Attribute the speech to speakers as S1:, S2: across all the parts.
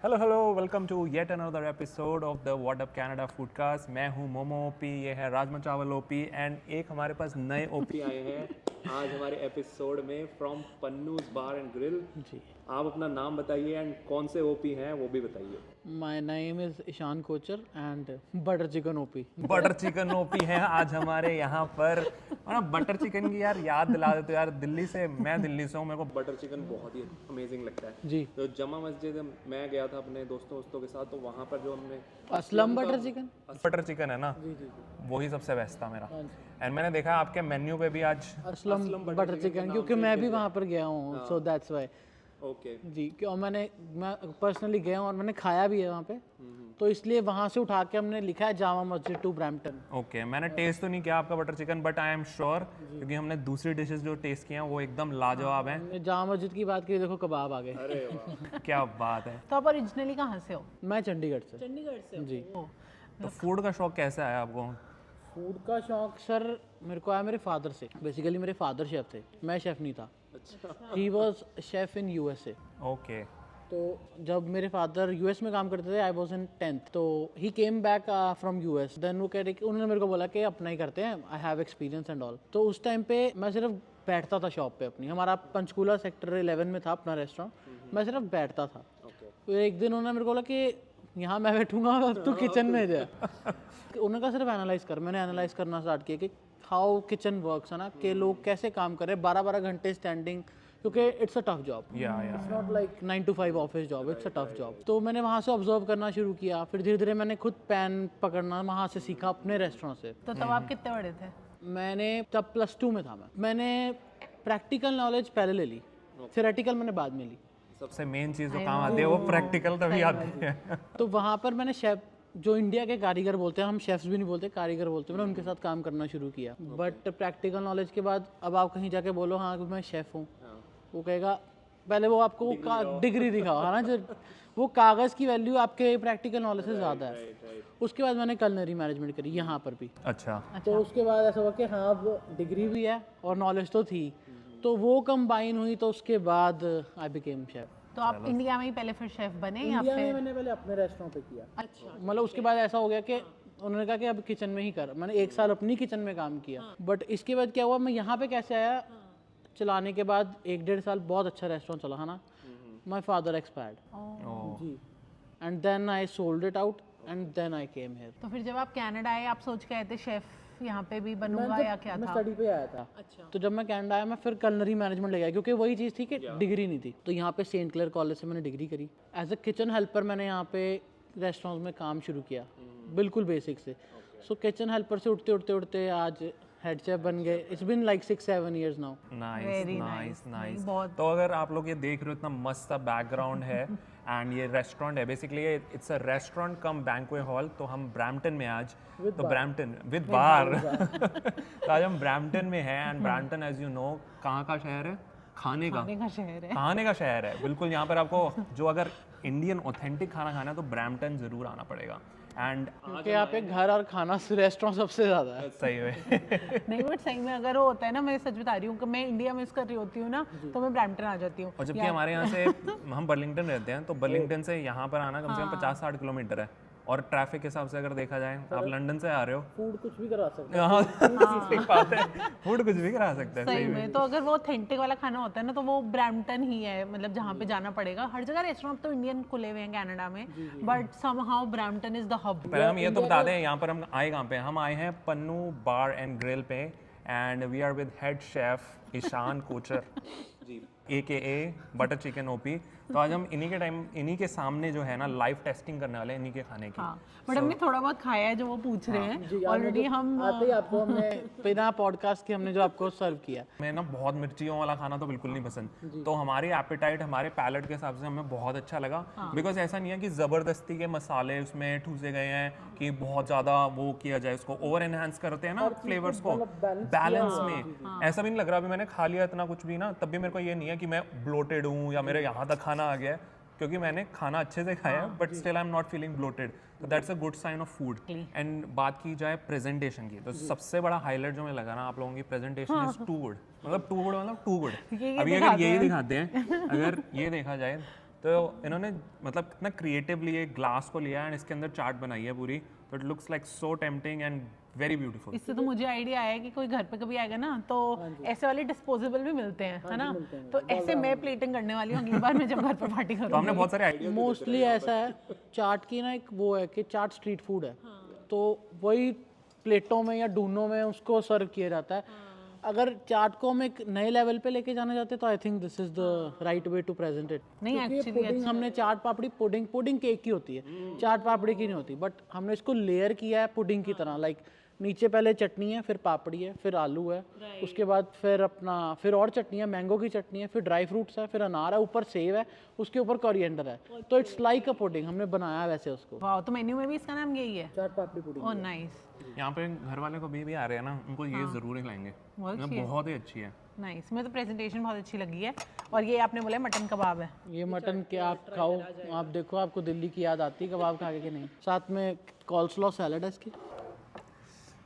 S1: Hello welcome to yet another episode of the what up Canada foodcast. मैं हूं momo OP, ये है राजमा चावल ओपी एंड एक हमारे पास नए ओपी आए हैं आज हमारे एपिसोड में फ्रॉम पन्नूज बार एंड ग्रिल।
S2: जी,
S1: आप अपना नाम बताइए एंड कौन से ओपी हैं वो भी बताइए।
S2: My name is Ishaan Kochar and butter chicken OP.
S1: Butter chicken OP हैं आज हमारे यहाँ पर। और बटर चिकन की यार याद दिला देते यार, दिल्ली से, मैं दिल्ली से हूँ, मेरे को बटर चिकन बहुत ही अमेजिंग लगता है।
S2: जी,
S1: तो जमा मस्जिद मैं गया था अपने दोस्तों के साथ, तो वहाँ पर जो हमने
S2: Aslam butter chicken.
S1: Butter chicken है ना,
S2: जी जी,
S1: वही सबसे बेस्ट था मेरा।
S2: हाँ जी,
S1: एंड मैंने देखा आपके मेन्यू पे भी आज
S2: असलम बटर चिकन, क्योंकि मैं भी वहाँ पर गया हूँ, सो दैट्स वाई।
S1: ओके
S2: जी, क्यों मैं पर्सनली गया हूँ और मैंने खाया भी है वहाँ पे, तो इसलिए वहाँ से उठा के हमने लिखा है Jama Masjid to Brampton.
S1: Okay मैंने टेस्ट तो नहीं किया आपका butter chicken, but I am sure क्योंकि हमने दूसरी डिशेस जो टेस्ट किए हैं वो एकदम लाजवाब हैं।
S2: हमने जामा मस्जिद की बात की, देखो कबाब आ गए।
S1: अरे वाह क्या बात है।
S3: तो आप ओरिजिनली कहाँ से हो?
S2: मैं चंडीगढ़ से।
S3: चंडीगढ़ से
S2: जी।
S1: तो फूड का शौक कैसे आया आपको?
S2: फूड का शौक सर मेरे को आया मेरे फादर से। बेसिकली मेरे फादर शेफ़ थे, मैं शेफ़ नहीं था। He was chef in USA।
S1: Okay
S2: तो जब मेरे फादर यूएस में काम करते थे, आई वॉज इन 10th, तो he came back from US. Then वो कह रहे कि उन्होंने मेरे को बोला कि अपना ही करते हैं, I have experience and all. तो उस टाइम पे मैं सिर्फ बैठता था शॉप पे अपनी। हमारा पंचकूला सेक्टर 11 में था अपना रेस्टोरेंट, मैं सिर्फ बैठता था। फिर एक दिन उन्होंने मेरे को बोला कि यहाँ मैं बैठूंगा, अब तू किचन में जा। उन्होंने कहा सिर्फ एनालाइज कर। मैंने एनालाइज करना स्टार्ट किया कि हाउ किचन वर्क्स, है ना, कि लोग कैसे काम कर रहे हैं 12-12 घंटे स्टैंडिंग, क्योंकि इट्स अ टफ जॉब।
S1: या
S2: it's not like 9 to 5 office job, it's a tough job. तो मैंने वहाँ से ऑब्जर्व करना शुरू किया। फिर धीरे धीरे मैंने खुद पैन पकड़ना वहाँ से सीखा अपने रेस्टोरेंट से।
S3: तो तब आप कितने बड़े थे?
S2: मैंने तब +2 में था। मैंने प्रैक्टिकल नॉलेज पहले ले ली, थ्योरेटिकल मैंने बाद में ली।
S1: सबसे मेन चीज़ जो काम आती है वो प्रैक्टिकल तभी आती है।
S2: तो वहाँ पर मैंने शेफ, जो इंडिया के कारीगर बोलते हैं, हम शेफ्स भी नहीं बोलते, कारीगर बोलते हैं, मैंने उनके साथ काम करना शुरू किया। बट प्रैक्टिकल नॉलेज के बाद अब आप कहीं जाके बोलो हाँ कि मैं शेफ़ हूँ, वो कहेगा पहले वो आपको डिग्री दिखाओ, है ना, जो वो कागज़ की वैल्यू आपके प्रैक्टिकल नॉलेज से ज़्यादा है। उसके बाद मैंने कलनरी मैनेजमेंट करी यहाँ पर भी।
S1: अच्छा
S2: तो उसके बाद ऐसा हुआ कि हाँ अब डिग्री भी है और नॉलेज तो थी, तो वो कंबाइन हुई, तो उसके बाद आई बिकेम शेफ।
S3: तो आप इंडिया में ही पहले फिर शेफ बने या
S2: इंडिया में
S3: फिर?
S2: मैंने पहले अपने रेस्टोरेंट पे किया।
S3: अच्छा,
S2: मतलब उसके बाद ऐसा हो गया कि उन्होंने कहा कि अब किचन में ही कर। मैंने 1 साल अपनी किचन में काम किया। बट इसके बाद क्या हुआ, मैं यहाँ पे कैसे आया, चलाने के बाद 1-1.5 साल बहुत अच्छा रेस्टोरेंट चला, है ना। माई फादर एक्सपायर्ड जी, and then I sold it out and then I came here.
S3: तो फिर जब आप कनाडा आए, आप सोच के आए थे शेफ यहाँ पे भी बनूंगा या क्या
S2: मैं
S3: था?
S2: स्टडी पे आया था।
S3: अच्छा,
S2: तो जब मैं कनाडा आया, मैं फिर कलनरी मैनेजमेंट ले गया, क्योंकि वही चीज़ थी कि डिग्री नहीं थी। तो यहाँ पे सेंट क्लेयर कॉलेज से मैंने डिग्री करी। एज अ किचन हेल्पर मैंने यहाँ पे रेस्टोरेंट्स में काम शुरू किया, बिल्कुल बेसिक से। सो किचन हेल्पर से उठते उठते उठते आज हेड शेफ बन गए। It's been like 6-7 years now.
S1: Nice
S3: Very
S1: nice
S3: nice.
S1: Nice.
S3: बहुत-
S1: तो अगर आप लोग ये देख रहे हो, इतना मस्त सा बैकग्राउंड है एंड ये रेस्टोरेंट है, basically it's a restaurant cum banquet hall. तो हम ब्रैम्पटन में आज, तो ब्रैम्पटन विद बार तो आज हम ब्रैम्पटन में हैं and Brampton as you know कहाँ का शहर है? खाने का
S3: खाने का शहर है।
S1: खाने का शहर है बिल्कुल। यहाँ पर आपको जो अगर इंडियन ऑथेंटिक खाना खाना है तो ब्रैम्पटन ज़रूर आना पड़ेगा। एंड
S2: क्योंकि यहाँ पे घर और खाना रेस्टोरेंट सबसे ज़्यादा है।
S1: सही में
S3: नहीं, बट सही में अगर वो होता है ना, मैं सच बता रही हूँ कि मैं इंडिया मिस कर रही होती हूँ ना, तो मैं ब्रैम्पटन आ जाती हूँ।
S1: और जबकि हमारे यहाँ से हम बर्लिंगटन रहते हैं, तो बर्लिंगटन से यहाँ पर आना कम से कम 50-60 किलोमीटर है। और ट्रैफिक के हिसाब से अगर देखा जाए, आप लंदन से आ रहे हो,
S2: फूड कुछ भी करा सकते
S1: यहाँ सही बात है, फूड कुछ भी करा सकते हैं।
S3: सही में, तो अगर वो ऑथेंटिक वाला खाना होता है ना, तो वो ब्रैम्पटन ही है, मतलब जहाँ पे जाना पड़ेगा। हर जगह रेस्टोरेंट तो इंडियन खुले हुए हैं कनाडा में, but somehow Brampton is the hub.
S1: पहले हम ये तो बता दें यहाँ पर हम आए कहाँ पे हैं। हम आए हैं पन्नू बार एंड ग्रिल पे and we are with head chef Ishaan Kochar ji, AKA butter chicken OP. तो आज हम इन्हीं के सामने जो है ना लाइव टेस्टिंग करने वाले हैं इन्हीं के खाने की।
S3: हाँ, बट हमने थोड़ा बहुत खाया है जो वो पूछ रहे हैं ऑलरेडी। हम
S2: आते ही आपको हमने बिना पॉडकास्ट के हमने जो आपको सर्व किया।
S1: मैं ना बहुत मिर्चियों वाला खाना तो बिल्कुल नहीं पसंद, तो हमारी एपेटाइट हमारे पैलेट के हिसाब से हमें बहुत अच्छा लगा। बिकॉज ऐसा नहीं है कि ज़बरदस्ती के मसाले उसमें ठूसे गए हैं कि बहुत ज़्यादा वो किया जाए, उसको ओवर एनहांस करते हैं ना फ्लेवर्स को बैलेंस में। ऐसा भी नहीं लग रहा, अभी मैंने खा लिया इतना कुछ भी ना, तब भी मेरे को ये नहीं है कि मैं ब्लोटेड हूँ या मेरे यहाँ तक खाना आ गया है, क्योंकि मैंने खाना अच्छे से खाया है, but still I am not feeling bloated. तो that's a good sign of food. And बात की जाए प्रेजेंटेशन की, तो सबसे बड़ा हाईलाइट जो मुझे लगा ना आप लोगों की प्रेजेंटेशन इज टू गुड। मतलब टू गुड मतलब टू गुड। अभी अगर यही दिखाते हैं, अगर ये देखा जाए तो इन्होंने मतलब कितना क्रिएटिवली एक ग्लास को लिया एंड इसके अंदर चाट बनाई है पूरी, तो it looks like so tempting and very beautiful.
S3: इससे तो मुझे आइडिया आया कि कोई घर पे कभी आएगा ना तो ऐसे वाले डिस्पोजेबल भी मिलते हैं, है ना? तो ऐसे मैं प्लेटिंग करने वाली हूँ अगली बार मैं जब घर पे पार्टी
S1: तो
S3: करूँगी।
S1: हमने बहुत सारे आइडिया
S2: मोस्टली ऐसा है चाट की ना, एक वो है कि चाट स्ट्रीट फूड है, तो वही प्लेटों में या डूनों में उसको सर्व किया जाता है। अगर चाट को हम एक नए लेवल पे लेके जाना चाहते हैं तो I think this is the right way to present it.
S3: नहीं एक्चुअली
S2: पुडिंग हमने चाट पापड़ी पुडिंग केक की होती है, चाट पापड़ी की नहीं होती, बट हमने इसको लेयर किया है पुडिंग की तरह। लाइक नीचे पहले चटनी है, फिर पापड़ी है, फिर आलू है, उसके बाद फिर और चटनी है, मैंगो की चटनी है, फिर ड्राई फ्रूट्स है, फिर अनार है, ऊपर सेव है, उसके ऊपर कोरिएंडर है, तो इट्स लाइक अ पुडिंग। हमने बनाया है वैसे उसको।
S3: वाह, तो मेन्यू में भी इसका नाम यही है,
S2: चाट पापड़ी पुडिंग।
S3: ओह नाइस
S1: यहाँ पे घर वाले को भी आ रहे हैं ना, उनको ये जरूर ही लाएंगे,
S3: बहुत अच्छी है।
S1: बहुत ही अच्छी है।
S3: नाइस, मुझे तो प्रेजेंटेशन बहुत अच्छी लगी है। और ये आपने बोला मटन कबाब है,
S2: ये मटन के आप खाओ, आप देखो आपको दिल्ली की याद आती है कबाब खा के कि नहीं। साथ में कॉल्सलॉ सैलड है इसकी।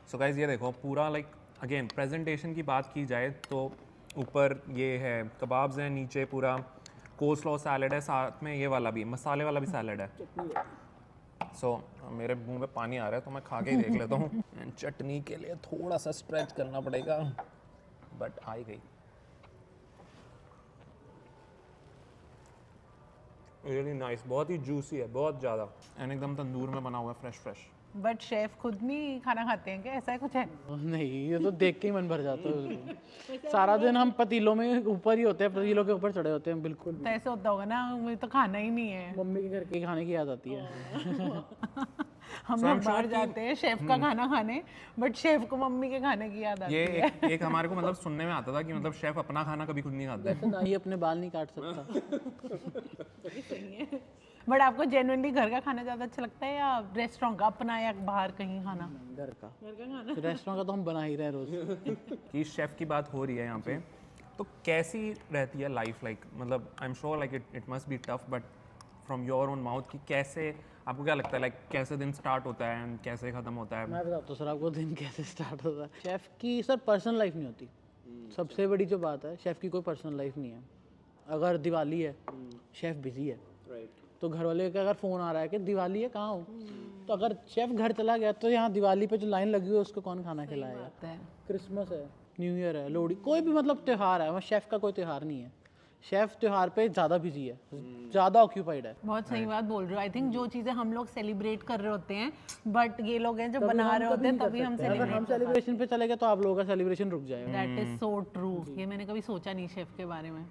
S1: सो गाइस ये देखो पूरा लाइक अगेन प्रेजेंटेशन की बात की जाए तो ऊपर ये है कबाब्स हैं, नीचे पूरा कोस्लॉ सैलड है, साथ में ये वाला भी मसाले वाला भी सैलड है। सो मेरे मुंह में पानी आ रहा है तो मैं खा के ही देख लेता हूँ। चटनी के लिए थोड़ा सा स्ट्रेच करना पड़ेगा, बट आई गई। रियली नाइस, बहुत ही जूसी है, बहुत ज़्यादा, एंड एकदम तंदूर में बना हुआ है, फ्रेश।
S3: बट शेफ खुद नहीं खाना खाते हैं क्या? ऐसा है कुछ है?
S2: नहीं, ये तो देख के ही मन भर जाता है उसको। सारा दिन हम पतीलों में ऊपर ही होते हैं, पतीलों के ऊपर चढ़े होते हैं। बिल्कुल
S3: तो ऐसे होता होगा ना, मुझे तो खाना ही नहीं है।
S2: मम्मी के घर के खाने की याद आती है।
S3: हम लोग बाहर जाते हैं शेफ का खाना खाने, बट शेफ को मम्मी के खाने की याद आती
S1: ये
S3: है।
S1: एक हमारे को मतलब सुनने में आता था कि मतलब शेफ अपना खाना कभी खुद नहीं खाता है।
S2: ना ही अपने बाल नहीं काट सकता।
S3: बट आपको जेन्युइनली घर का खाना ज़्यादा अच्छा लगता है या रेस्टोरेंट का अपना, या बाहर कहीं खाना?
S2: घर का खाना। रेस्टोरेंट का तो हम बना ही रहे रोज।
S1: कि शेफ की बात हो रही है यहाँ पे, तो कैसी रहती है लाइफ लाइक, मतलब I am sure like it must be tough, but from your own mouth कि कैसे आपको क्या लगता है, लाइक कैसे दिन स्टार्ट होता है एंड कैसे खत्म होता है?
S2: मैं बताता हूँ सर आपको दिन कैसे स्टार्ट होता है। शेफ की सर पर्सनल लाइफ नहीं होती। सबसे बड़ी जो बात है, शेफ की कोई पर्सनल लाइफ नहीं है। अगर दिवाली है, शेफ बिजी है, तो घर वाले का अगर फ़ोन आ रहा है कि दिवाली है कहाँ हो, तो अगर शेफ घर चला गया तो यहाँ दिवाली पे जो लाइन लगी हुई है उसको कौन खाना खिलाएगा? क्रिसमस है, न्यू ईयर है, लोहड़ी, कोई भी मतलब त्यौहार है, वहाँ शेफ का कोई त्यौहार नहीं है। शेफ त्यौहार पे ज़्यादा बिजी है, ज़्यादा ऑक्यूपाइड है।
S3: बहुत सही बात बोल रहे हो। आई थिंक जो चीज़ें हम लोग सेलिब्रेट कर रहे होते हैं, बट ये लोग हैं जो बना रहे होते हैं, तभी हम
S2: अगर हम सेलिब्रेशन पे चले गए तो आप लोगों का सेलिब्रेशन रुक जाएगा।
S3: That is so true. ये मैंने कभी सोचा नहीं शेफ के बारे में।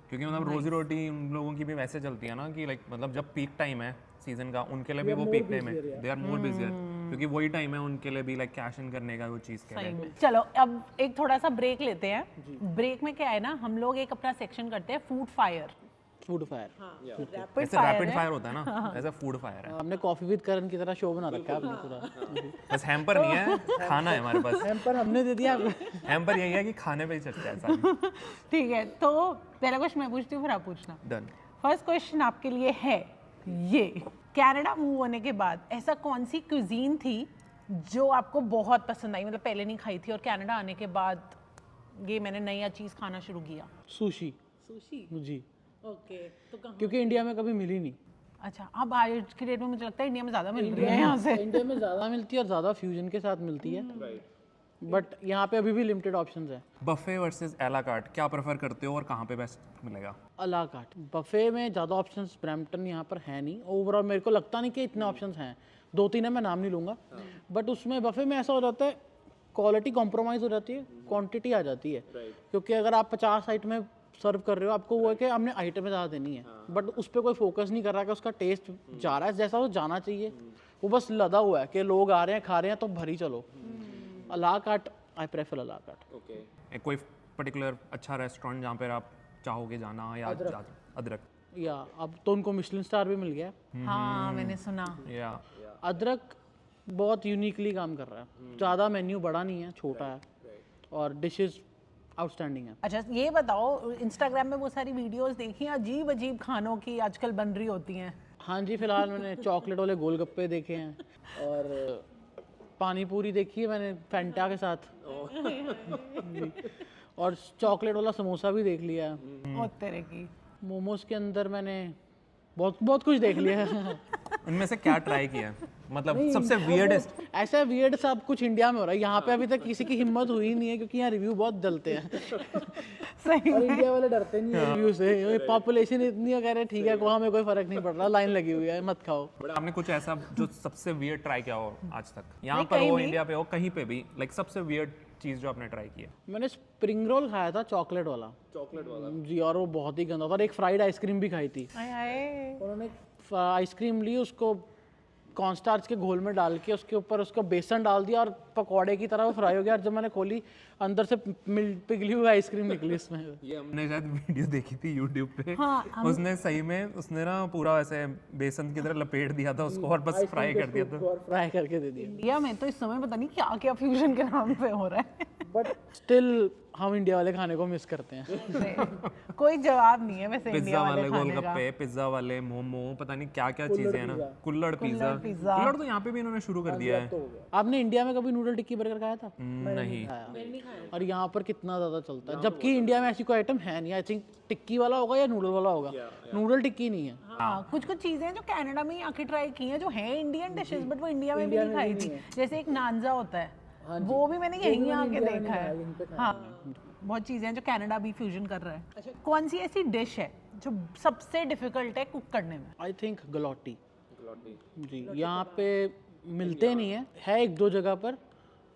S1: क्योंकि मतलब रोजी रोटी उन लोगों की भी वैसे चलती है ना कि लाइक मतलब जब पीक टाइम है सीजन का, उनके लिए भी वो पीक टाइम है, दे आर मोर बिजियर, क्योंकि वही टाइम है उनके लिए भी लाइक कैश इन करने का वो चीज़ के लिए।
S3: चलो अब एक थोड़ा सा ब्रेक लेते हैं। ब्रेक में क्या है ना, हम लोग एक अपना सेक्शन करते हैं फूड फायर।
S2: फूड फायर
S1: ऐसे रैपिड फायर होता है ना, ऐसा फूड फायर है।
S2: हमने कॉफी विद करण की तरह शो बना रखा है आपने पूरा।
S1: बस हैम्पर नहीं है, खाना है हमारे पास।
S2: हैम्पर हमने दे दिया आपको।
S1: हैम्पर यही है कि खाने पे ही चलता है सारा।
S3: ठीक है, तो पहला क्वेश्चन मैं पूछती हूँ, फिर आप पूछना।
S1: डन।
S3: फर्स्ट क्वेश्चन आपके लिए है ये, कनाडा मूव होने के बाद ऐसा कौन सी क्यूजीन थी जो आपको बहुत पसंद आई, मतलब पहले नहीं खाई थी और कनाडा आने के बाद ये मैंने नया चीज़ खाना शुरू किया?
S2: सुशी।
S3: सुशी?
S2: जी।
S3: ओके, तो कहाँ?
S2: क्योंकि इंडिया में कभी मिली नहीं।
S3: अच्छा, अब आज की डेट में मुझे लगता है इंडिया में ज़्यादा मिल रही है यहाँ से।
S2: इंडिया में ज़्यादा मिलती है और ज़्यादा फ्यूजन के साथ मिलती है, बट यहाँ पे अभी भी लिमिटेड ऑप्शंस हैं।
S1: बफे वर्सेस एला कार्ट, क्या प्रेफर करते हो और कहाँ पे बेस्ट मिलेगा?
S2: अला कार्ट। बफे में ज़्यादा ऑप्शंस ब्रैम्पटन यहाँ पर है नहीं। ओवरऑल मेरे को लगता नहीं कि इतने ऑप्शंस हैं, 2-3 है, मैं नाम नहीं लूँगा, बट उसमें बफे में ऐसा हो जाता है क्वालिटी कॉम्प्रोमाइज़ हो जाती है, क्वांटिटी आ जाती है। क्योंकि अगर आप 50 आइटमें सर्व कर रहे हो, आपको वो है कि हमने आइटमें ज़्यादा देनी है, बट उस पर कोई फोकस नहीं कर रहा कि उसका टेस्ट जा रहा है जैसा वो जाना चाहिए। वो बस लदा हुआ है कि लोग आ रहे हैं खा रहे हैं तो भरी चलो। अला कार्ट, आई प्रेफर अला कार्ट।
S1: एक कोई पर्टिकुलर अच्छा रेस्टोरेंट जहाँ पर आप चाहोगे जाना या अदरक?
S2: या अब तो उनको मिशलिन स्टार भी मिल गया है।
S3: हाँ, मैंने सुना।
S1: या
S2: अदरक बहुत यूनिकली काम कर रहा है, ज़्यादा मेन्यू बड़ा नहीं है, छोटा है, और डिशेस आउटस्टैंडिंग है।
S3: अच्छा ये बताओ, इंस्टाग्राम में वो सारी वीडियोस देखी हैं अजीब अजीब खानों की आजकल बन रही होती हैं?
S2: हाँ जी, फिलहाल मैंने चॉकलेट वाले गोलगप्पे देखे हैं और पानी पूरी देखी है मैंने फैंटा के साथ, और चॉकलेट वाला समोसा भी देख लिया है।
S3: और तरह की
S2: मोमोज के अंदर मैंने बहुत बहुत कुछ देख लिया है।
S1: उनमें से क्या ट्राई किया है? मतलब सबसे वियर्डेस्ट।
S2: ऐसा वियर्ड सब कुछ इंडिया में हो रहा है, यहाँ पे अभी तक किसी की हिम्मत हुई नहीं है क्योंकि यहाँ रिव्यू बहुत जलते हैं।
S3: सही
S2: और इंडिया वाले डरते नहीं है रिव्यू से, पॉपुलेशन इतनी है, कह रहे ठीक है वहाँ में कोई फर्क नहीं पड़ रहा, लाइन लगी हुई है मत खाओ।
S1: बट आपने कुछ ऐसा जो सबसे वियर्ड ट्राई किया हो आज तक, यहाँ पर हो, इंडिया पे हो, कहीं पे भी, लाइक सबसे वियर्ड चीज जो आपने ट्राई की है?
S2: मैंने स्प्रिंग रोल खाया था चॉकलेट वाला जी, और वो बहुत ही गंदा था। और एक फ्राइड आइसक्रीम भी खाई थी। उन्होंने आइसक्रीम ली, उसको कॉर्नस्टार्च के घोल में डाल के उसके ऊपर उसका बेसन डाल दिया और पकौड़े की तरह वो फ्राई हो गया। और जब मैंने खोली अंदर से पिघली हुई आइसक्रीम निकली इसमें।
S1: ये हमने शायद वीडियो देखी थी यूट्यूब पे।
S3: हाँ,
S1: उसने सही में उसने ना पूरा ऐसे बेसन की तरह लपेट दिया था उसको और बस फ्राई कर दिया था।
S2: फ्राई करके दे दिया।
S3: इंडिया में तो इस समय पता नहीं क्या क्या फ्यूजन के नाम पे हो रहा है।
S2: बट स्टिल हम इंडिया वाले खाने को मिस करते हैं।
S3: कोई जवाब नहीं है वैसे
S1: पिज्जा
S3: इंडिया
S1: वाले
S3: वाले खाने का।
S1: गोलगप्पे, पिज्जा वाले मोमो, पता नहीं क्या क्या चीजें हैं ना, कुल्हड़ पिज्जा। कुल्हड़ तो यहाँ पे भी इन्होंने शुरू कर दिया है।
S2: आपने इंडिया में कभी नूडल टिक्की बर्गर खाया था?
S1: नहीं।
S2: और यहाँ पर कितना ज़्यादा चलता है, जबकि इंडिया में ऐसी कोई आइटम है नहीं। आई थिंक टिक्की वाला होगा या नूडल वाला होगा, नूडल टिक्की नहीं है।
S3: हाँ, कुछ कुछ चीजें हैं जो कनाडा में ही आके ट्राई की हैं जो हैं इंडियन डिशेस, बट वो इंडिया में भी नहीं खाई थी। जैसे एक नानजा होता है, वो भी मैंने यहीं आके देखा है। हाँ, बहुत चीजें हैं जो कनाडा भी फ्यूजन कर रहा है। कौन सी ऐसी डिश है जो सबसे डिफिकल्ट है कुक करने में?
S2: आई थिंक गलौटी जी, यहाँ पे मिलते नहीं है एक दो जगह पर,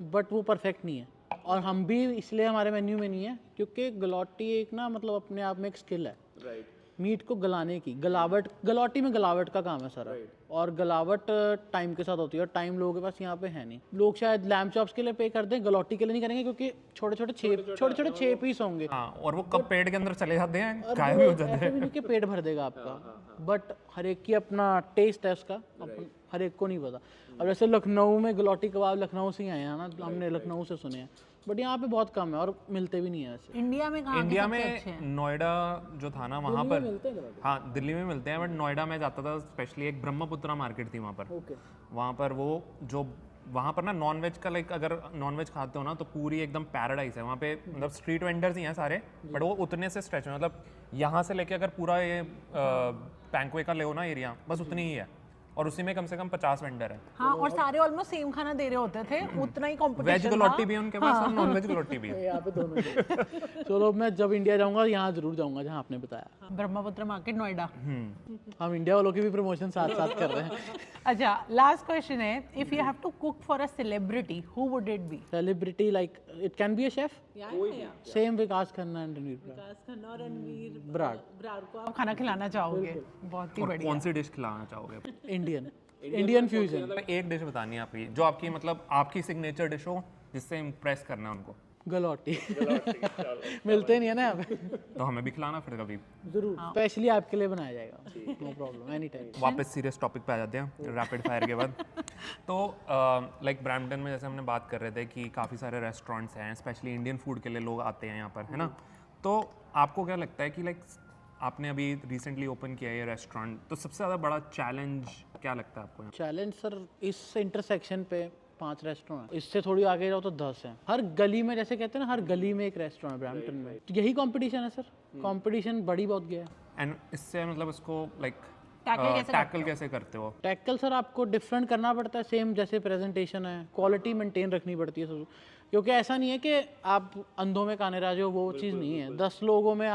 S2: बट वो परफेक्ट नहीं है। और हम भी इसलिए हमारे मेन्यू में नहीं है क्योंकि गलौटी एक ना मतलब अपने आप में एक स्किल है। मीट को गलाने की, गलौटी में गलावट का काम है सारा। और गलावट टाइम के साथ होती है और टाइम लोगों के पास यहाँ पे है नहीं। लोग शायद लैम्ब चॉप्स के लिए पे कर दें, गलौटी के लिए नहीं करेंगे क्योंकि छोटे छोटे 6 पीस होंगे।
S1: हाँ, और वो कब पेट के अंदर चले जाते हैं, गायब भी हो जाते हैं।
S2: ऐसे भी नहीं कि पेट भर देगा आपका, बट हर एक की अपना टेस्ट है उसका, हर एक को नहीं पता। अब जैसे लखनऊ में गलौटी कबाब लखनऊ से ही आए हैं ना, हमने लखनऊ से सुने हैं, बट यहाँ पे बहुत कम है और मिलते भी नहीं है ऐसे।
S3: इंडिया में कहाँ
S1: इंडिया में नोएडा जो था ना वहाँ पर, हाँ दिल्ली में मिलते हैं, बट नोएडा में जाता था स्पेशली, एक ब्रह्मपुत्रा मार्केट थी वहाँ पर। वहाँ पर वो जो वहाँ पर ना नॉनवेज का, लाइक अगर नॉनवेज खाते हो ना तो पूरी एकदम पैराडाइज है वहाँ पे। मतलब स्ट्रीट वेंडर्स ही हैं सारे, बट वो उतने से स्ट्रेच में, मतलब यहाँ से लेके अगर पूरा ये पैंकवे का ले हो ना एरिया, बस उतनी ही है। और उसी में कम से कम 50 वेंडर है।
S3: हाँ, और सारे ऑलमोस्ट सेम खाना दे रहे होते थे, उतना ही कंपटीशन
S1: वेज गलौटी भी है उनके पास और नॉन वेज गलौटी भी है।
S2: यहाँ पे दोनों। चलो मैं जब इंडिया जाऊंगा यहाँ जरूर जाऊंगा जहाँ आपने बताया,
S3: ब्रह्मपुत्र मार्केट नोएडा।
S2: हम इंडिया वालों की भी प्रमोशन साथ साथ कर रहे हैं।
S3: अच्छा, लास्ट क्वेश्चन है, if you have to cook for a celebrity, who would it be?
S2: Celebrity like it can be a chef, same Vikas Khanna and Ranveer Brar.
S3: को आप खाना खिलाना चाहोगे? बहुत ही बढ़िया।
S1: कौन सी डिश खिलाना चाहोगे?
S2: Indian fusion.
S1: एक डिश बतानी है आपकी जो आपकी मतलब आपकी सिग्नेचर डिश हो जिससे इम्प्रेस करना है उनको।
S2: गलौटी। मिलते नहीं है ना यहाँ पे।
S1: तो हमें भी खिलाना फिर कभी
S2: जरूर, स्पेशली आपके लिए बनाया जाएगा, नो प्रॉब्लम, एनी टाइम।
S1: वापस सीरियस टॉपिक पे आ जाते हैं रैपिड फायर के बाद। तो लाइक ब्रैम्पटन में जैसे हमने बात कर रहे थे कि काफ़ी सारे रेस्टोरेंट्स हैं, स्पेशली इंडियन फूड के लिए लोग आते हैं यहाँ पर, है ना? तो आपको क्या लगता है कि लाइक आपने अभी रिसेंटली ओपन किया है ये रेस्टोरेंट, तो सबसे ज़्यादा बड़ा चैलेंज क्या लगता है आपको?
S2: चैलेंज सर, इस इंटरसेक्शन पे 5 रेस्टोरेंट, इससे थोड़ी आगे जाओ तो 10 हैं। हर गली में, जैसे कहते हैं ना, हर गली में एक रेस्टोरेंट है ब्रैम्पटन में। तो यही कंपटीशन है सर, कंपटीशन बढ़ी बहुत गया है।
S1: एंड इससे मतलब इसको लाइक
S3: टैकल
S1: कैसे करते हो?
S2: टैकल सर आपको डिफरेंट करना पड़ता है, सेम जैसे प्रेजेंटेशन है, क्वालिटी मेंटेन रखनी पड़ती है सब, क्योंकि ऐसा नहीं है कि आप अंधों में काने राजे हो, वो चीज़ नहीं है। 10 लोगों में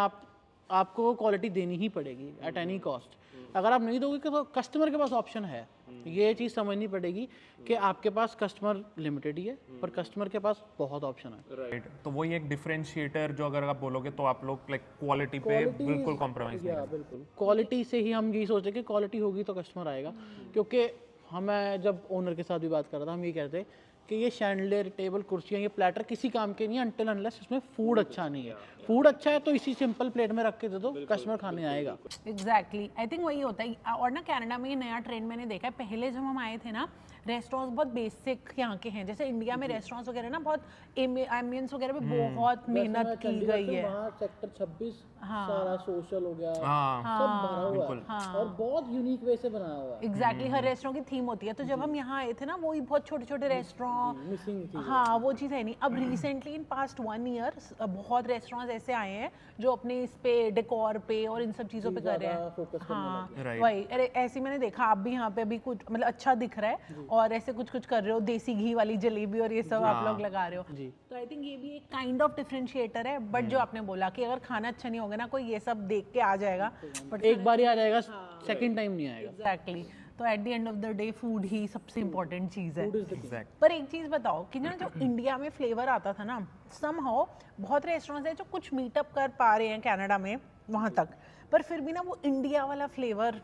S2: आपको वो क्वालिटी देनी ही पड़ेगी एट एनी कॉस्ट। अगर आप नहीं दोगे तो कस्टमर के पास ऑप्शन है, ये चीज़ समझनी पड़ेगी कि आपके पास कस्टमर लिमिटेड ही है पर कस्टमर के पास बहुत ऑप्शन है।
S1: राइट, तो वही एक डिफरेंशिएटर जो अगर आप बोलोगे तो आप लोग लाइक क्वालिटी पे बिल्कुल कॉम्प्रोमाइज़ नहीं करते।
S2: बिल्कुल, क्वालिटी से ही हम यही सोचते कि क्वालिटी होगी तो कस्टमर आएगा। क्योंकि हमें जब ओनर के साथ भी बात कर रहा था, हम ये कहते कि ये शैंडलियर, टेबल, कुर्सियाँ, ये प्लेटर किसी काम के नहीं है अनटिल अनलेस इसमें फूड अच्छा नहीं है। फूड अच्छा है तो इसी सिंपल प्लेट में रख के दे दो, कस्टमर खाने आएगा।
S3: एग्जैक्टली, आई थिंक वही होता है। और ना कनाडा में ये नया ट्रेंड मैंने देखा है। पहले जब हम आए थे ना, रेस्टोरेंट्स बहुत बेसिक यहाँ के हैं। जैसे इंडिया में रेस्टोरेंट्स वगैरह ना बहुत एम्बियंस वगैरह में बहुत मेहनत की गई है।
S2: सेक्टर 26 सारा सोशल हो गया,
S1: हाँ,
S2: सब भरा हुआ है और बहुत यूनिक वे से बनाया हुआ है।
S3: एग्जैक्टली, हर रेस्टोरेंट की थीम होती है। तो जब हम यहाँ आए थे ना, वो बहुत छोटे छोटे रेस्टोरेंट,
S2: मिसिंग थी।
S3: हाँ, वो चीज़ है नहीं। अब रिसेंटली इन पास्ट 1 ईयर बहुत रेस्टोरेंट्स ऐसे आए हैं जो अपने इस पे डेकोर पे और इन सब चीज़ों पे कर रहे हैं। हाँ
S1: Right.
S3: वही, अरे ऐसे ही मैंने देखा, आप भी यहाँ पे अभी कुछ मतलब अच्छा दिख रहा है और ऐसे कुछ कुछ कर रहे हो, देसी घी वाली जलेबी और ये सब आप लोग लगा रहे हो। तो आई थिंक ये भी एक काइंड ऑफ डिफरेंशिएटर है। बट जो आपने बोला कि अगर खाना अच्छा नहीं होगा ना, कोई ये सब देख के आ जाएगा, बट
S2: एक बार ही आ जाएगा, सेकंड टाइम नहीं आएगा।
S3: एग्जैक्टली। तो at the end of the day food ही सबसे इम्पोर्टेंट चीज़ है।
S1: एग्जैक्ट।
S3: पर एक चीज़ बताओ कि ना जो इंडिया में फ्लेवर आता था ना, समहाउ बहुत रेस्टोरेंट्स हैं जो कुछ मीटअप कर पा रहे हैं कनाडा में वहाँ तक, पर फिर भी ना वो इंडिया वाला फ्लेवर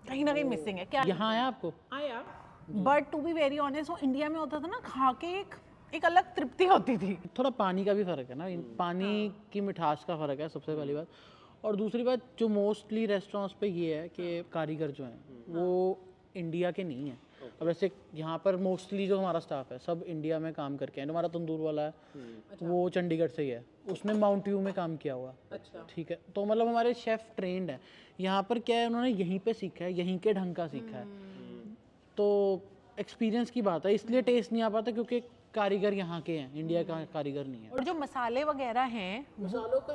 S3: कहीं ना कहीं मिसिंग है। क्या
S2: यहाँ आया आपको?
S3: आया, but to be very honest वो इंडिया में होता था ना, खा के एक अलग तृप्ति होती थी।
S2: थोड़ा पानी का भी फ़र्क है ना, पानी की मिठास का फ़र्क है सबसे पहली बात। और दूसरी बात जो मोस्टली रेस्टोरेंट्स पे ये है कि कारीगर जो हैं वो इंडिया के नहीं हैं। अब ऐसे यहाँ पर मोस्टली जो हमारा स्टाफ है सब इंडिया में काम करके हैं। हमारा तंदूर वाला है वो चंडीगढ़ से ही है, उसने माउंट व्यू में काम किया हुआ। ठीक है, तो मतलब हमारे शेफ़ ट्रेंड है। यहाँ पर क्या है, उन्होंने यहीं पे सीखा है, यहीं के ढंग का सीखा है। तो एक्सपीरियंस की बात है, इसलिए टेस्ट नहीं आ पाता क्योंकि कारीगर यहाँ के हैं, इंडिया का कारीगर नहीं है।
S3: और जो मसाले वगैरह हैं,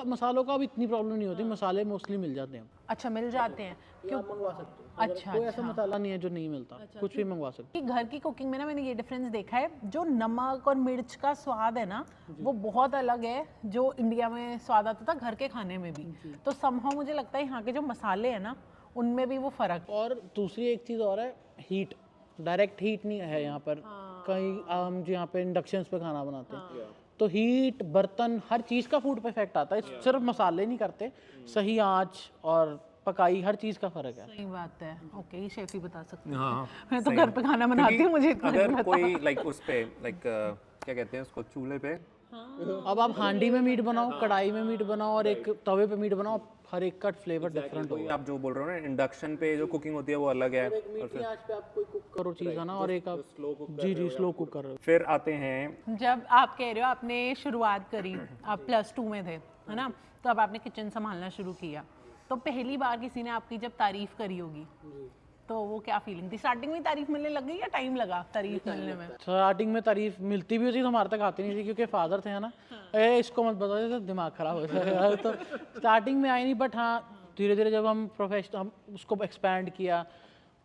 S2: मसालों का अब इतनी प्रॉब्लम नहीं होती, मसाले मोस्टली मिल जाते हैं।
S3: अच्छा मिल जाते हैं क्यों?
S2: मंगवा सकते हो।
S3: अच्छा
S2: कोई ऐसा मसाला नहीं है जो नहीं मिलता, कुछ भी मंगवा सकते
S3: कि घर की कुकिंग में ना मैंने ये डिफरेंस देखा है, जो नमक और मिर्च का स्वाद है ना वो बहुत अलग है जो इंडिया में स्वाद आता था घर के खाने में भी। तो समहाउ मुझे लगता है यहाँ के जो मसाले हैं ना उनमें भी वो फर्क
S2: हो। और दूसरी एक चीज़ और है, हीट, डायरेक्ट हीट नहीं है यहाँ पर। कहीं हम जो यहाँ पे इंडक्शंस पे खाना बनाते हैं तो हीट, बर्तन, हर चीज़ का फूड पे इफेक्ट आता है। सिर्फ मसाले नहीं करते, सही आँच और पकाई, हर चीज़ का फ़र्क है।
S3: सही बात है। ओके, ये शेफ ही बता सकते हैं।
S1: हाँ,
S3: मैं तो घर पे खाना बनाती हूँ, मुझे इतना नहीं
S1: अगर
S3: पता।
S1: कोई लाइक उस पे लाइक क्या कहते हैं उसको, चूल्हे पे
S2: अब आप हांडी में मीट बनाओ, कढ़ाई में मीट बनाओ और एक तवे पे मीट बनाओ, हर एक का फ्लेवर डिफरेंट होगा।
S1: आप जो बोल रहे हो ना, इंडक्शन पे जो कुकिंग होती है वो अलग है।
S2: मीट की आंच पे आप कोई कुक करो चीज़ है ना, और एक आप जी स्लो कुक कर रहे हो।
S1: फिर आते हैं
S3: जब आप कह रहे हो आपने शुरुआत करी, आप +2 में थे है ना, तो अब आपने किचन संभालना शुरू किया, तो पहली बार किसी ने आपकी जब तारीफ करी होगी तो वो क्या फीलिंग थी? स्टार्टिंग में तारीफ मिलने लग गई या टाइम लगा तारीफ मिलने में?
S2: स्टार्टिंग में तारीफ मिलती भी होती तो हमारे तक आती नहीं थी क्योंकि फादर थे ना, ए इसको मत बता दे तो दिमाग खराब हो जाएगा। तो स्टार्टिंग में आई नहीं, बट हाँ धीरे धीरे जब हम हम उसको एक्सपैंड किया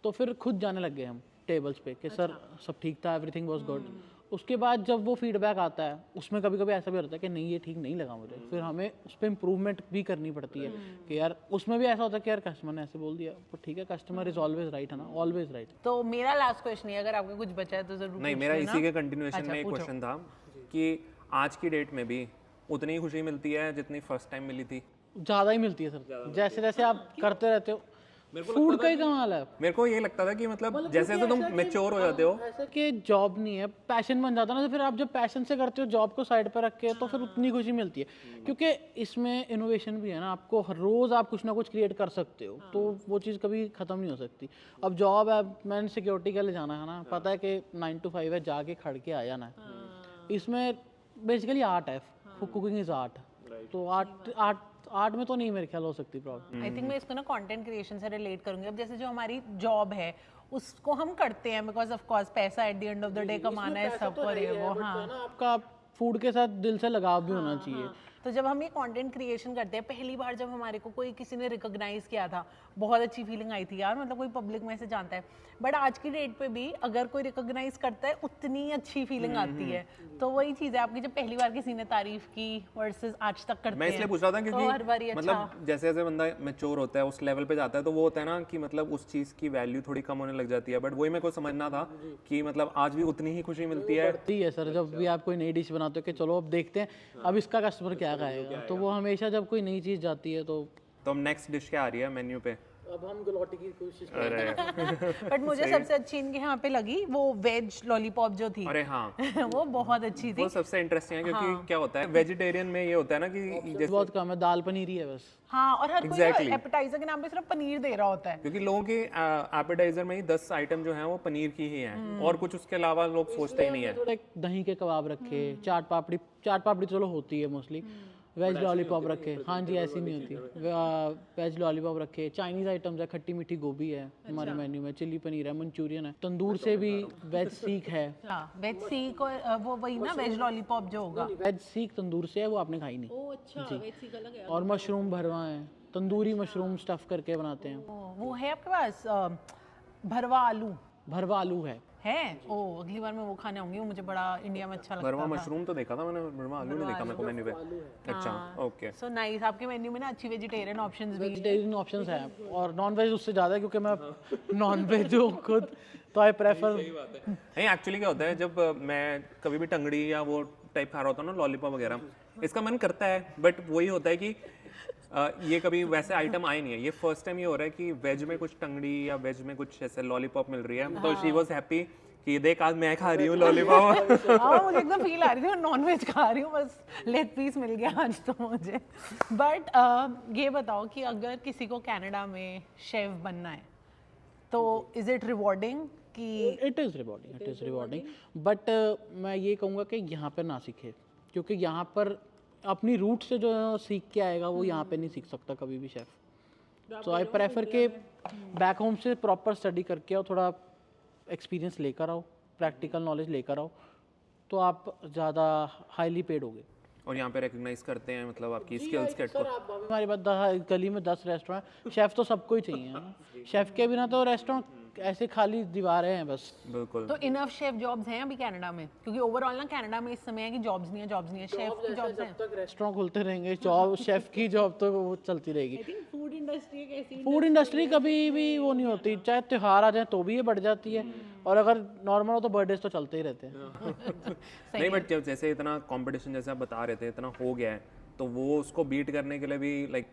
S2: तो फिर खुद जाने लग गए हम टेबल्स पे कि सर सब ठीक था, एवरीथिंग वाज गुड। उसके बाद जब वो फीडबैक आता है उसमें कभी कभी ऐसा भी होता है कि नहीं ये ठीक नहीं लगा मुझे, फिर हमें उस पर इम्प्रूवमेंट भी करनी पड़ती है कि यार उसमें भी ऐसा होता है कि यार कस्टमर ने ऐसे बोल दिया, तो ठीक है, कस्टमर इज ऑलवेज राइट है ना, ऑलवेज राइट।
S3: तो मेरा लास्ट क्वेश्चन है, अगर आपका कुछ बचा है तो जरूर
S1: नहीं,
S3: पूछ
S1: मेरा
S3: लेना।
S1: इसी के कंटिन्यूएशन
S3: अच्छा,
S1: में एक
S3: पूछो।
S1: क्वेश्चन था कि आज की डेट में भी उतनी ही खुशी मिलती है जितनी फर्स्ट टाइम मिली थी?
S2: ज़्यादा ही मिलती है सर, जैसे जैसे आप करते रहते हो। फूड का ही कमाल है।
S1: मेरे को ये लगता था कि मतलब जैसे जैसे तुम मेच्योर हो जाते हो,
S2: ऐसा कि जॉब नहीं है, पैशन बन जाता है ना, तो फिर आप जब पैशन से करते हो जॉब को साइड पर रख के, तो फिर उतनी खुशी मिलती है क्योंकि इसमें इनोवेशन भी है ना, आपको हर रोज़ आप कुछ ना कुछ क्रिएट कर सकते हो, तो वो चीज़ कभी ख़त्म नहीं हो सकती। अब जॉब है, मैंने सिक्योरिटी के लिए जाना है ना, पता है कि 9 to 5 है, जाके खड़ के आ जाना है। इसमें बेसिकली आर्ट है, कुकिंग इज़ आर्ट, तो आर्ट में तो नहीं मेरे ख्याल हो सकती प्रॉब्लम।
S3: आई थिंक मैं इसको ना कंटेंट क्रिएशन से रिलेट करूंगी। अब जैसे जो हमारी जॉब है उसको हम करते हैं बिकॉज ऑफ कोर्स पैसा eight the end of the day कमाना है सबको, ये वो। हाँ,
S2: आपका फूड के साथ दिल से लगाव भी होना चाहिए।
S3: तो जब हम ये कंटेंट क्रिएशन करते हैं, पहली बार जब हमारे को कोई किसी ने रिकॉग्नाइज किया था, बहुत अच्छी फीलिंग आई थी यार, मतलब कोई पब्लिक में से जानता है। बट आज की डेट पे भी अगर कोई रिकॉग्नाइज करता है उतनी अच्छी फीलिंग आती है। तो वही चीज़ है आपकी, जब पहली बार किसी ने तारीफ की वर्सेस आज तक करते हैं।
S1: मैं इसलिए पूछ रहा था
S3: तो हर बारी
S1: क्योंकि
S3: अच्छा।
S1: मतलब जैसे जैसे बंदा मैच्योर होता है, उस लेवल पे जाता है, तो वो होता है ना कि मतलब उस चीज़ की वैल्यू थोड़ी कम होने लग जाती है। बट वही मेरे को समझना था कि मतलब आज भी उतनी ही खुशी मिलती है।
S2: बढ़ती है सर, जब भी आप कोई नई डिश बनाते हो कि चलो अब देखते हैं अब इसका कस्टमर क्या खाएगा, तो वो हमेशा जब कोई नई चीज़ जाती है तो
S1: तो अब नेक्स्ट डिश क्या आ रही है मेन्यू पे?
S2: अब हम गलौटी की कोशिश
S1: अरे
S3: बट मुझे सबसे अच्छी इनके यहाँ पे लगी वो वेज लॉलीपॉप जो थी।
S1: अरे हाँ,
S3: वो बहुत अच्छी थी।
S1: वो सबसे इंटरेस्टिंग है क्योंकि क्या होता है वेजिटेरियन में, ये होता है ना कि जैसे
S2: बहुत कम है, दाल पनीर ही है बस।
S3: हाँ, और हर
S1: Exactly.
S3: कोई एपेटाइजर के नाम पे सिर्फ पनीर दे रहा होता है।
S1: क्योंकि लोगों के एपेटाइजर में ही 10 आइटम जो हैं वो पनीर की ही हैं और कुछ उसके अलावा लोग सोचते ही नहीं है।
S2: थोड़ा एक दही के कबाब रखे, चाट पापड़ी चलो होती है मोस्टली, वेज लॉलीपॉप रखे, हाँ जी ऐसी नहीं होती, वेज लॉलीपॉप रखे, चाइनीज़ आइटम्स है, खट्टी मीठी गोभी है हमारे मेन्यू में, चिली पनीर है, मंचूरियन है, तंदूर से भी वेज सीख है,
S3: वेज सीख और वो वही ना वेज लॉलीपॉप जो होगा।
S2: वेज सीख तंदूर से है, वो आपने खाई नहीं।
S3: ओ अच्छा, वेज सीख अलग है।
S2: और मशरूम भरवा है, तंदूरी मशरूम स्टफ करके बनाते हैं।
S3: वो है आपके पास भरवा आलू
S2: भरवा आलू है।
S3: ओ अगली बार मैं वो खाने आऊंगी, वो मुझे बड़ा इंडिया में अच्छा लगता
S1: भरवा
S3: था।
S1: मशरूम तो देखा था मैंने, भरवा आलू नहीं देखा मेरे को मेन्यू पे। अच्छा ओके।
S3: सो नाइस, आपके मेन्यू में ना अच्छी वेजिटेरियन ऑप्शंस भी।
S2: वेजिटेरियन ऑप्शंस हैं और नॉन वेज उससे ज़्यादा है क्योंकि मैं नॉन वेज हूँ खुद, तो आई प्रेफर।
S1: नहीं एक्चुअली क्या होता है, जब मैं कभी भी टंगड़ी या वो टाइप खा रहा होता हूँ ना, लॉलीपॉप वगैरह, इसका मन करता है, बट वही होता है कि ये कभी वैसे आइटम आए नहीं है। ये फर्स्ट टाइम ये हो रहा है कि वेज में कुछ टंगड़ी या वेज में कुछ ऐसे लॉलीपॉप मिल रही है, तो शी वाज हैप्पी कि देख आज मैं खा रही हूँ लॉलीपॉप।
S3: हाँ मुझे एकदम फील आ रही थी, मैं नॉन वेज खा रही हूँ, बस लेग पीस मिल गया आज तो मुझे। बट ये बताओ कि अगर किसी को कनाडा में शेफ बनना है तो इज इट रिवॉर्डिंग कि?
S2: इट इज़ रिवॉर्डिंग, बट मैं ये कहूँगा कि यहाँ पर ना सीखे, क्योंकि यहाँ पर अपनी रूट से जो सीख के आएगा वो यहाँ पे नहीं सीख सकता कभी भी शेफ़। तो आई प्रेफर के बैक होम से प्रॉपर स्टडी करके आओ, थोड़ा एक्सपीरियंस लेकर आओ, प्रैक्टिकल नॉलेज लेकर आओ, तो आप ज़्यादा हाईली पेड होगे।
S1: और यहाँ पे रिकग्नाइज करते हैं मतलब आपकी स्किल्स के को।
S2: हमारे पास गली में 10 रेस्टोरेंट, शेफ़ तो सबको ही चाहिए है। शेफ़ के बिना तो रेस्टोरेंट ऐसे खाली दीवारें हैं बस।
S1: बिल्कुल।
S3: तो इनफ शेफ जॉब्स हैं अभी कनाडा में? क्योंकि ओवरऑल ना कनाडा में इस समय है कि जॉब्स नहीं है, शेफ की जॉब्स हैं।
S2: जब तक रेस्टोरेंट खुलते रहेंगे, जॉब शेफ़ की जॉब तो वो चलती रहेगी।
S3: फूड इंडस्ट्री एक ऐसी
S2: फूड इंडस्ट्री कभी भी वो नहीं होती, चाहे त्योहार आ जाए तो भी ये बढ़ जाती है, और अगर नॉर्मल हो तो बर्थडे तो चलते ही रहते हैं।
S1: नहीं बट जब जैसे इतना कंपटीशन जैसे आप बता रहे थे इतना हो गया है, तो वो उसको बीट करने के लिए भी लाइक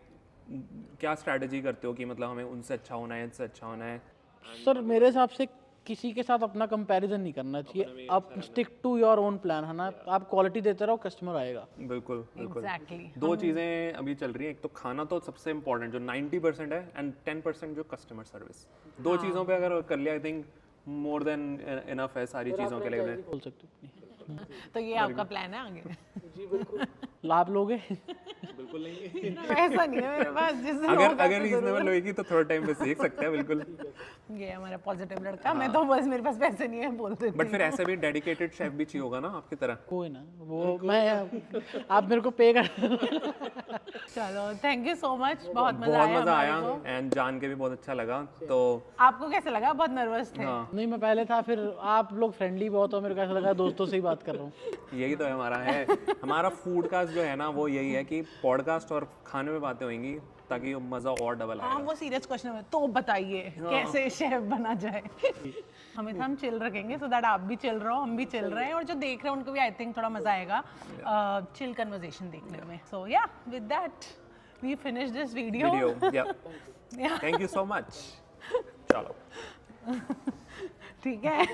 S1: क्या स्ट्रैटेजी करते हो कि मतलब हमें उनसे अच्छा होना है, इनसे अच्छा होना है?
S2: सर मेरे हिसाब से किसी के साथ अपना कंपैरिजन नहीं करना चाहिए, आप stick to your own plan, है ना, आप क्वालिटी देते रहो, कस्टमर आएगा।
S1: बिल्कुल बिल्कुल।
S3: एग्जैक्टली।
S1: दो चीज़ें अभी चल रही हैं, एक तो खाना तो सबसे इम्पोर्टेंट जो 90% है, एंड 10% जो कस्टमर सर्विस। दो चीज़ों पे अगर कर लिया I think more than enough है सारी चीज़ों के लिए।
S2: बोल सकते हो अपनी।
S3: तो ये आपका प्लान है आगे?
S2: जी बिल्कुल। लाभ लोगे?
S1: बिल्कुल लेंगे।
S3: पैसा नहीं है मेरे पास, जिससे
S1: अगर रीजनेबल होएगी तो थोड़ा टाइम पे सीख सकते हैं बिल्कुल।
S3: ये हमारा पॉजिटिव लड़का, मैं तो बस मेरे पास पैसे नहीं है बोल देती।
S1: बट फिर ऐसे भी डेडिकेटेड शेफ भी चाहिए होगा ना आपकी तरह।
S2: कोई ना, वो मैं आप मेरे को पे कर।
S3: चलो थैंक यू सो मच, बहुत मजा आया
S1: एंड जान के भी बहुत अच्छा लगा। तो
S3: आपको कैसा लगा? बहुत नर्वस थे?
S2: नहीं मैं पहले था, फिर आप लोग फ्रेंडली बहुत हो, मेरे को ऐसा लगा दोस्तों से ही बात कर रहा हूँ।
S1: यही तो है हमारा फूड कास्ट जो है ना, वो यही है कि पॉडकास्ट और खाने में बातें होंगी ताकि मजा और डबल
S3: हाँ
S1: आएगा।
S3: वो सीरियस क्वेश्चन है, तो बताइए कैसे शेफ बना जाए। हमें तो हम चिल रखेंगे सो दैट आप भी चिल रहो, हम भी चिल रहे हैं, और जो देख रहे हैं उनको भी आई थिंक थोड़ा मजा आएगा चिल कन्वर्सेशन देखने में। So yeah with that we finish this video.
S1: Thank you so much. चलो
S3: ठीक है।